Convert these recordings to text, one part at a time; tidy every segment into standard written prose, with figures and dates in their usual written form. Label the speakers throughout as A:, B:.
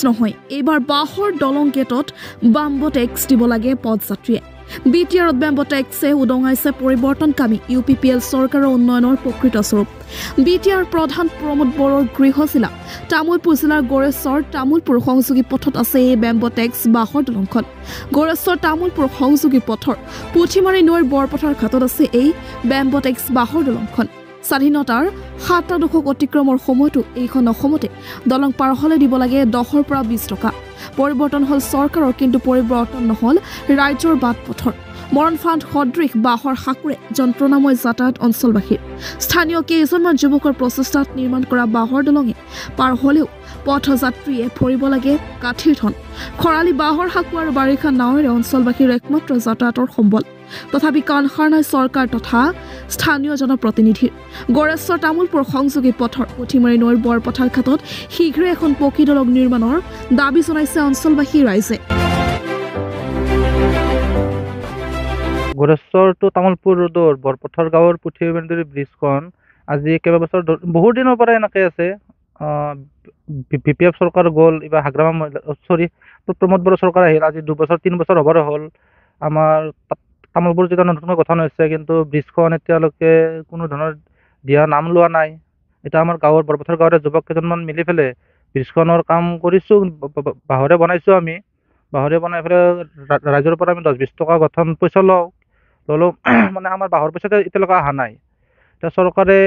A: নহয়, এইবাৰ বাঁহৰ দলং গেটত বাম্ব টেক্স দিব লাগে পথযাত্ৰীয়ে। BTRত বাম্ব টেক্সে উদঙাইছে পৰিৱৰ্তনকামী UPPL চৰকাৰৰ উন্নয়নৰ প্ৰকৃত স্বৰূপ। BTR প্ৰধান প্ৰমোদ বড়োৰ গৃহজিলা তামুলপুৰ জিলাৰ গড়েশ্বৰ তামুলপুৰ সংযোগী পথত আছে এই বাম্ব টেক্স বাঁহৰ দলংখন। গড়েশ্বৰ তামুলপুৰ সংযোগী পথৰ পুঠিমাৰী নৈৰ বৰপথাৰ ঘাটত আছে এই বাম্ব টেক্স বাঁহৰ দলংখন। স্বাধীনতাৰ 7 দশক অতিক্ৰমৰ সময়তো এইখন অসমতে দলং পাৰ হলে দিব লাগে 10 পৰা 20 টকা। পৰিৱৰ্তন হল চৰকাৰৰ, কিন্তু পৰিৱৰ্তন নহল ৰাজ্যৰ বাট পথৰ। মৰণফাণ্ড সদৃশ বাঁহৰ সাঁকোৰে যন্ত্ৰণাময় যাতায়াত অঞ্চলবাসীৰ। স্থানীয় কেইজনমান যুৱকৰ প্ৰচেষ্টাত নিৰ্মাণ কৰা বাঁহৰ দলঙে পাৰ হলেও পথযাত্ৰীয়ে ভৰিব লাগে কাঠিৰ ধন। খৰালি বাঁহৰ সাঁকো আৰু বাৰিষা নাৱেৰে অঞ্চলবাসীৰ একমাত্ৰ যাতায়াতৰ সম্বল। তথাপি কাণ সাৰ নাই চৰকাৰ তথা স্থানীয় জনপ্ৰতিনিধিৰ। গড়েশ্বৰ তামুলপুৰ সংযোগী পথৰ পুঠিমাৰী নৈৰ বৰপথাৰ ঘাটত শীঘ্ৰে এখন পকী দলং নিৰ্মাণৰ দাবী জনাইছে অঞ্চলবাসী ৰাইজে।
B: গড়েশ্বৰ টু তামুলপুৰ ৰোডৰ বৰপথাৰ গাঁৱৰ পুঠিমাৰী ব্ৰিজখন আজি কেইবাবছৰ বহুত দিনৰ পৰা এনেকৈ আছে। BPF চৰকাৰ গ'ল, এইবাৰ হাগ্ৰামা প্ৰমোদ বড়ো চৰকাৰ আহিল, আজি 2 বছৰ 3 বছৰ হ'বৰে হ'ল। আমাৰ তামুলপুৰ যেতিয়া নতুনকৈ গঠন হৈছে, কিন্তু ব্ৰিজখন এতিয়ালৈকে কোনো ধৰণৰ দিয়া নাম লোৱা নাই। এতিয়া আমাৰ গাঁৱৰ বৰপথাৰ গাঁৱৰে যুৱক কেইজনমান মিলি পেলাই ব্ৰিজখনৰ কাম কৰিছোঁ, বাঁহৰে বনাইছোঁ। আমি বাঁহৰে বনাই পেলাই ৰাইজৰ পৰা আমি 10-20 টকা গঠন পইচা ল'লোঁ মানে আমাৰ বাঁহৰ পইচাটো এতিয়ালৈকে অহা নাই। এতিয়া চৰকাৰে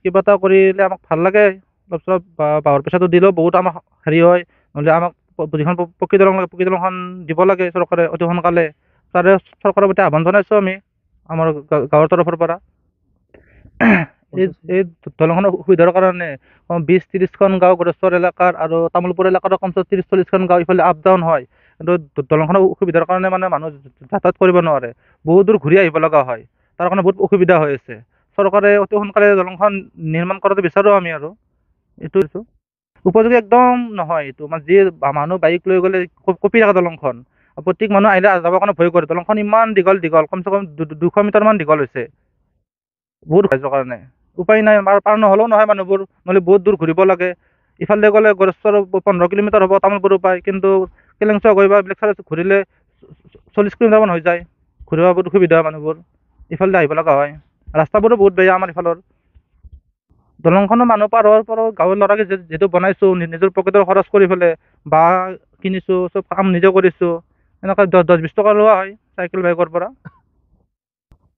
B: কিবা এটা কৰিলে আমাক ভাল লাগে। তাৰপিছত বাঁহৰ পইচাটো দিলেও বহুত আমাৰ হেৰি হয়, নহ'লে আমাক যিখন পকী দলং লাগে পকী দলংখন দিব লাগে চৰকাৰে অতি সোনকালে। তাৰে চৰকাৰৰ প্ৰতি আহ্বান জনাইছোঁ আমি আমাৰ গাঁৱৰ তৰফৰ পৰা। এই দলংখনৰ সুবিধাৰ কাৰণে 20-30খন গাঁও গড়েশ্বৰ এলেকাৰ আৰু তামুলপুৰ এলেকাৰ কমচে 30-40খন গাঁও ইফালে আপ ডাউন হয়, কিন্তু দলংখনৰ অসুবিধাৰ কাৰণে মানে মানুহ যাতায়াত কৰিব নোৱাৰে, বহুত দূৰ ঘূৰি আহিব লগা হয়। তাৰ কাৰণে বহুত অসুবিধা হৈ আছে। চৰকাৰে অতি সোনকালে দলংখন নিৰ্মাণ কৰাটো বিচাৰোঁ আমি। আৰু এইটো উপযোগী একদম নহয়। এইটো মানে যি মানুহ বাইক লৈ গ'লে কঁপি থাকে দলংখন, প্ৰত্যেক মানুহ আহিলে যাবৰ কাৰণে ভয় কৰে। দলংখন ইমান দীঘল কমচে কম 200 মিটাৰমান দীঘল হৈছে, বহুত ৰাইজৰ কাৰণে উপায় নাই। পাৰ নহ'লেও নহয় মানুহবোৰ, নহ'লে বহুত দূৰ ঘূৰিব লাগে। ইফালে গ'লে গড়েশ্বৰ 15 কিলোমিটাৰ হ'ব তামুলপুৰৰ পৰাই, কিন্তু কেলেংচোৱা গৈ বা এইবিলাক চাই ঘূৰিলে 40 কিলোমিটাৰমান হৈ যায়। ঘূৰিব বহুত অসুবিধা হয় মানুহবোৰ, ইফালে আহিব লগা হয়। ৰাস্তাবোৰো বহুত বেয়া আমাৰ ইফালৰ। দলংখনৰ মানুহ পাৰ হোৱাৰ পৰা গাঁৱৰ ল'ৰাকে যিহেতু বনাইছোঁ, নিজৰ পকেটৰ খৰচ কৰি পেলাই বাঁহ কিনিছোঁ, চব কাম নিজে কৰিছোঁ। এনেকৈ 10-20 টকা লোৱা হয় চাইকেল বাইকৰ পৰা।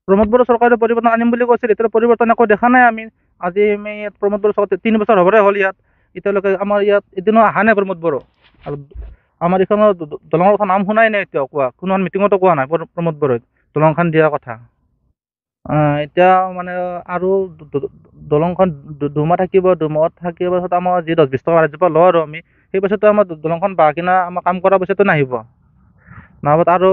B: প্ৰমোদ বড়ো চৰকাৰে পৰিৱৰ্তন আনিম বুলি কৈছিল, এতিয়া পৰিৱৰ্তন একো দেখা নাই আমি। আজি আমি প্ৰমোদ বড়ো চৰকাৰ 3 বছৰ হ'বৰে হ'ল ইয়াত, এতিয়ালৈকে আমাৰ ইয়াত এদিনো অহা নাই প্ৰমোদ বড়ো। আৰু আমাৰ এইখনৰ দলঙৰ কথা নাম শুনাই নাই এতিয়াও কোৱা, কোনো মিটিঙতো কোৱা নাই প্ৰমোদ বড়োই দলংখন দিয়াৰ কথা। এতিয়া মানে আৰু দলংখন 2 মাহ থাকিব, 2 মাহত থাকিব পাছত আমাৰ যি 10-20 টকা ৰাইজৰ পৰা লওঁ আৰু আমি, সেই পইচাটো আমাৰ দলংখন বাঁহ কিনা আমাৰ কাম কৰা পইচাটো নাহিব। নহ'ব আৰু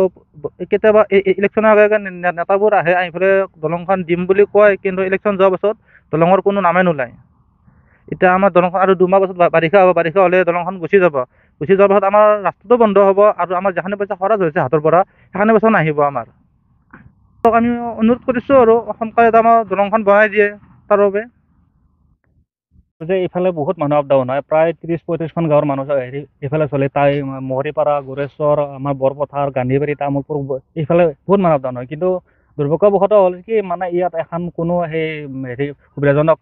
B: কেতিয়াবা ইলেকশ্যনৰ আগে আগে নেতাবোৰ আহি পেলাই দলংখন দিম বুলি কয়, কিন্তু ইলেকশ্যন যোৱাৰ পাছত দলঙৰ কোনো নামেই নোলায়। এতিয়া আমাৰ দলংখন আৰু 2 মাহ পাছত বাৰিষা হ'ব, বাৰিষা হ'লে দলংখন গুচি যাব। গুচি যোৱাৰ পাছত আমাৰ ৰাস্তাটো বন্ধ হ'ব, আৰু আমাৰ যিখিনি পইচা খৰচ হৈছে হাতৰ পৰা সেইখিনি পইচা নাহিব আমাৰ। আমি অনুৰোধ কৰিছোঁ আৰু সোনকালে আমাৰ দলংখন বনাই দিয়ে তাৰ বাবে। যে ইফালে বহুত মানুহ আপ ডাউন হয়, প্ৰায় 30-35খন গাঁৱৰ মানুহ ইফালে চলে। তাই মহৰীপাৰা, গড়েশ্বৰ, আমাৰ বৰপথাৰ, গান্ধীবাৰী, তামুলপুৰ, ইফালে বহুত মানুহ আপ ডাউন হয়। কিন্তু দুৰ্ভাগ্যবশতঃ হ'ল কি, মানে ইয়াত এখন কোনো সেই সুবিধাজনক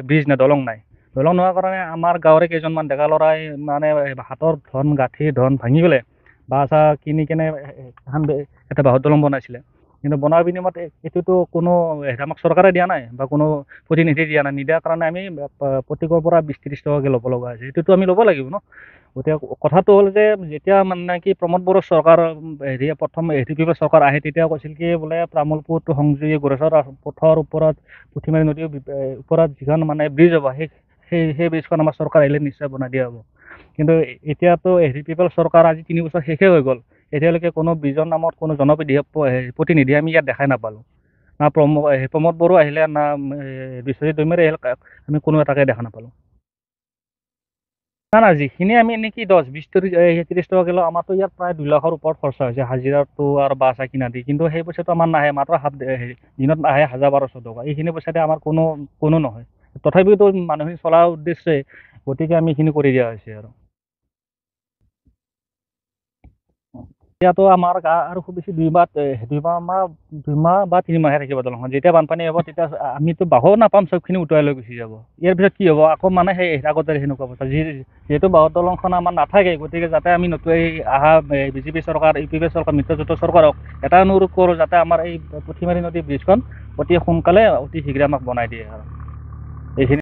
B: ব্ৰিজ নাই, দলং নাই। দলং নোহোৱাৰ কাৰণে আমাৰ গাঁৱৰে কেইজনমান ডেকা ল'ৰাই মানে হাতৰ ধন গাঁঠি ধন ভাঙি পেলাই বাঁহ চাহ কিনি কেনে এখন এটা বাঁহৰ দলং বনাইছিলে। কিন্তু বনোৱাৰ বিনিময়ত এইটোতো কোনো আমাক চৰকাৰে দিয়া নাই বা কোনো প্ৰতিনিধি দিয়া নাই। নিদিয়াৰ কাৰণে আমি প্ৰত্যেকৰ পৰা 20-30 টকাকৈ ল'ব লগা হৈছে। সেইটোতো আমি ল'ব লাগিব ন। গতিকে কথাটো হ'ল যে যেতিয়া মানে কি প্ৰমোদ বড়ো চৰকাৰ প্ৰথম BPF চৰকাৰ আহে, তেতিয়া কৈছিল কি বোলে তামুলপুৰটো সংযোগী গড়েশ্বৰ পথৰ ওপৰত পুঠিমাৰী নদীৰ ওপৰত যিখন মানে ব্ৰিজ হ'ব, সেই ব্ৰিজখন আমাৰ চৰকাৰ আহিলে নিশ্চয় বনাই দিয়া হ'ব। কিন্তু এতিয়াতো BPF চৰকাৰ আজি 3 বছৰ শেষে হৈ গ'ল, এতিয়ালৈকে কোনো ব্ৰিজৰ নামত কোনো জনপ্ৰতিনিধি আমি ইয়াত দেখাই নাপালোঁ। না প্ৰমোদ বড়ো আহিলে, না বিশ্বজিৎ দৈমাৰী আহিলে, আমি কোনো এটাকে দেখা নাপালোঁ। না যিখিনি আমি এনেকৈ 10-20-30 টকা কিলো, আমাৰতো ইয়াত প্ৰায় 2 লাখৰ ওপৰত খৰচা হৈছে হাজিৰাটো আৰু বাঁহ চাহ কিনা দি। কিন্তু সেই পইচাটো আমাৰ নাহে, মাত্ৰ দিনত আহে 1000-1200 টকা। এইখিনি পইচাতে আমাৰ কোনো নহয়। তথাপিতো মানুহখিনি চলাৰ উদ্দেশ্যে গতিকে আমি এইখিনি কৰি দিয়া হৈছে আৰু।
C: এতিয়াতো আমাৰ আৰু খুব বেছি দুই মাহ বা 3 মাহে থাকিব দলংখন। যেতিয়া বানপানী হ'ব তেতিয়া আমিতো বাহো নাপাম, চবখিনি উটুৱাই লৈ গুচি যাব। ইয়াৰ পিছত কি হ'ব, আকৌ মানে সেই আগতে সেনেকুৱা অৱস্থা। যিহেতু বাঁহৰ দলংখন আমাৰ নাথাকে, গতিকে যাতে আমি নতুন অহা বিজেপি চৰকাৰ, UPP চৰকাৰ, মিত্ৰজোঁটৰ চৰকাৰক এটা অনুৰোধ কৰোঁ, যাতে আমাৰ এই পুঠিমাৰী নদী ব্ৰিজখন অতি সোনকালে অতি শীঘ্ৰে আমাক বনাই দিয়ে আৰু এইখিনি